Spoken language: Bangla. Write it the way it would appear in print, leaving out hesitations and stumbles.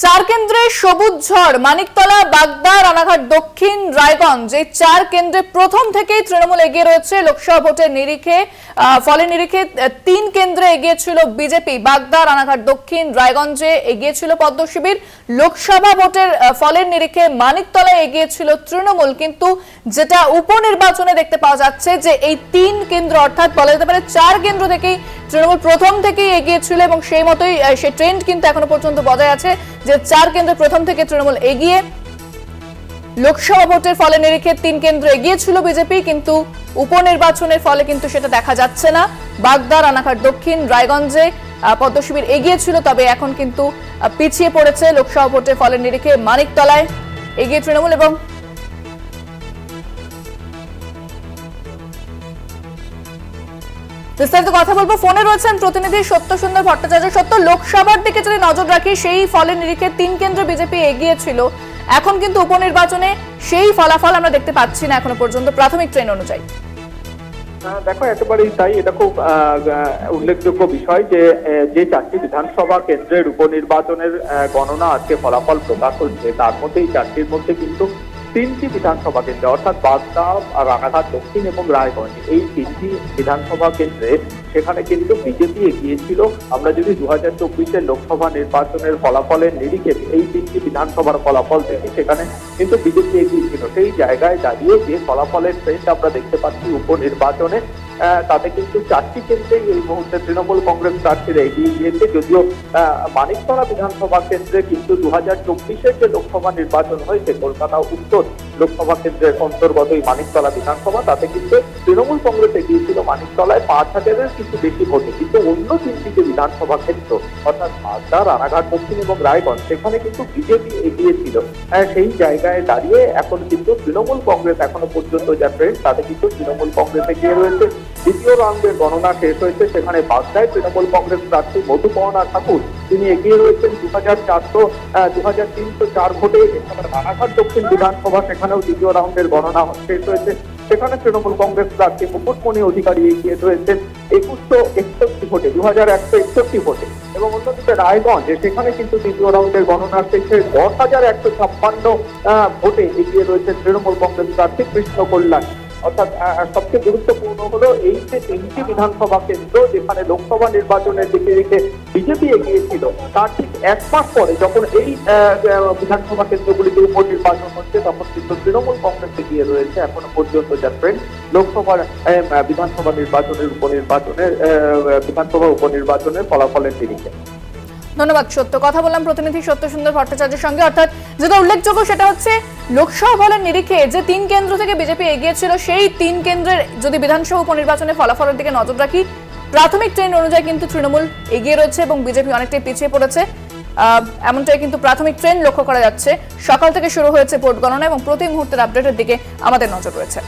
চার কেন্দ্রে সবুজ ঝড়, মানিকতলা, বাগদা, রানাঘাট দক্ষিণ, রায়গঞ্জ, এই চার কেন্দ্রে প্রথম থেকেই তৃণমূল এগিয়ে রয়েছে। লোকসভা ভোটের নিরিখে ফলের নিরিখে তিন কেন্দ্রে এগিয়ে ছিল বিজেপি। বাগদা, রানাঘাট দক্ষিণ, রায়গঞ্জে এগিয়ে ছিল পদ্ম শিবির। লোকসভা ভোটের ফলের নিরিখে মানিকতলায় এগিয়ে ছিল তৃণমূল। কিন্তু যেটা উপনির্বাচনে দেখতে পাওয়া যাচ্ছে যে এই তিন কেন্দ্র, অর্থাৎ বলা যেতে পারে চার কেন্দ্র থেকেই তৃণমূল প্রথম থেকেই এগিয়ে ছিল এবং সেই মতোই সেই ট্রেন্ড কিন্তু এখনো পর্যন্ত বজায় আছে যে চার কেন্দ্রে প্রথম থেকে তৃণমূল এগিয়ে। লোকসভা ভোটের ফলে নিরিখে তিন কেন্দ্র এগিয়ে ছিল বিজেপি, কিন্তু উপনির্বাচনের ফলে কিন্তু সেটা দেখা যাচ্ছে না। বাগদা, রানাঘাট দক্ষিণ, রায়গঞ্জে পদ্ম শিবির এগিয়ে ছিল, তবে এখন কিন্তু পিছিয়ে পড়েছে। লোকসভা ভোটের ফলের নিরিখে মানিকতলায় এগিয়ে তৃণমূল। এবং বিস্তারিত কথা বলবো, ফোনে রয়েছেন প্রতিনিধি সত্য সুন্দর ভট্টাচার্য। সত্য, লোকসভার দিকে যদি নজর রাখি, সেই ফলের নিরিখে তিন কেন্দ্র বিজেপি এগিয়ে ছিল, এখন কিন্তু উপনির্বাচনে সেই ফলাফল আমরা দেখতে পাচ্ছি না এখনো পর্যন্ত প্রাথমিক ট্রেন্ড অনুযায়ী। দেখো, একেবারেই তাই। এটা খুব উল্লেখযোগ্য বিষয় যে চারটি বিধানসভা কেন্দ্রের উপনির্বাচনের গণনা আজকে ফলাফল প্রকাশ হচ্ছে, তার মধ্যে এই চারটির মধ্যে কিন্তু তিনটি বিধানসভা কেন্দ্রে অর্থাৎ বাগদা, রানাঘাট দক্ষিণ এবং রায়গঞ্জ, এই তিনটি বিধানসভা কেন্দ্রে সেখানে কিন্তু বিজেপি এগিয়েছিল। আমরা যদি 2024-এর লোকসভা নির্বাচনের ফলাফলের নিরিখে এই তিনটি বিধানসভার ফলাফল দেখি, সেখানে কিন্তু বিজেপি এগিয়েছিল। সেই জায়গায় দাঁড়িয়ে যে ফলাফলের ট্রেন্ড আমরা দেখতে পাচ্ছি উপনির্বাচনে, তাতে কিন্তু চারটি কেন্দ্রেই এই মুহূর্তে তৃণমূল কংগ্রেস প্রার্থীরা এগিয়ে গিয়েছে। যদিও মানিকতলা বিধানসভা কেন্দ্রে কিন্তু 2024-এর যে লোকসভা নির্বাচন হয়েছে, কলকাতা উত্তর লোকসভা কেন্দ্রের অন্তর্গত এই মানিকতলা বিধানসভা, তাতে কিন্তু তৃণমূল কংগ্রেস এগিয়েছিল মানিকতলায় 5,000-এর কিছু বেশি ভোটে। কিন্তু অন্য তিনটি যে বিধানসভা ক্ষেত্র অর্থাৎ বাগদা, রানাঘাট দক্ষিণ এবং রায়গঞ্জ, সেখানে কিন্তু বিজেপি এগিয়েছিল। সেই জায়গায় দাঁড়িয়ে এখন কিন্তু তৃণমূল কংগ্রেস এখনো পর্যন্ত যা ট্রেন্ড, তাতে কিন্তু তৃণমূল কংগ্রেস এগিয়ে রয়েছে। দ্বিতীয় রাউন্ডের গণনা শেষ হয়েছে, সেখানে বাগদায় তৃণমূল কংগ্রেস প্রার্থী মধুপর্ণা ঠাকুর তিনি এগিয়ে রয়েছেন 2,304 ভোটে। রানাঘাট দক্ষিণ বিধানসভা, সেখানেও দ্বিতীয় রাউন্ডের গণনা শেষ হয়েছে, সেখানে তৃণমূল কংগ্রেস প্রার্থী মুকুটমণি অধিকারী এগিয়ে রয়েছেন 2,161 ভোটে, 2,161 ভোটে। এবং অন্যদিকে রায়গঞ্জ, সেখানে কিন্তু দ্বিতীয় রাউন্ডের গণনা শেষে 10,156 ভোটে এগিয়ে রয়েছে তৃণমূল কংগ্রেস প্রার্থী কৃষ্ণ কল্যাণ। অর্থাৎ সবচেয়ে গুরুত্বপূর্ণ হলো এই যে তিনটি বিধানসভা কেন্দ্র যেখানে লোকসভা নির্বাচনের দিকে রেখে বিজেপি এগিয়েছিল, তার ঠিক এক মাস পরে যখন এই বিধানসভা কেন্দ্রগুলিতে উপনির্বাচন হচ্ছে, তখন কিন্তু তৃণমূল কংগ্রেস এগিয়ে রয়েছে এখনো পর্যন্ত যা ট্রেন্ড লোকসভার বিধানসভা উপনির্বাচনের ফলাফলের নিরিখে। ধন্যবাদ সত্য। কথা বললাম প্রতিনিধি সত্য সুন্দর ভট্টাচার্যের সঙ্গে। অর্থাৎ যেটা উল্লেখযোগ্য সেটা হচ্ছে লোকসভা ফলের নিরিখে যে তিন কেন্দ্র থেকে বিজেপি এগিয়েছিল, সেই তিন কেন্দ্রের যদি বিধানসভা উপনির্বাচনের ফলাফলের দিকে নজর রাখি, প্রাথমিক ট্রেন্ড অনুযায়ী কিন্তু তৃণমূল এগিয়ে রয়েছে এবং বিজেপি অনেকটাই পিছিয়ে পড়েছে। এমনটাই কিন্তু প্রাথমিক ট্রেন্ড লক্ষ্য করা যাচ্ছে। সকাল থেকে শুরু হয়েছে ভোট গণনা এবং প্রতি মুহূর্তের আপডেটের দিকে আমাদের নজর রয়েছে।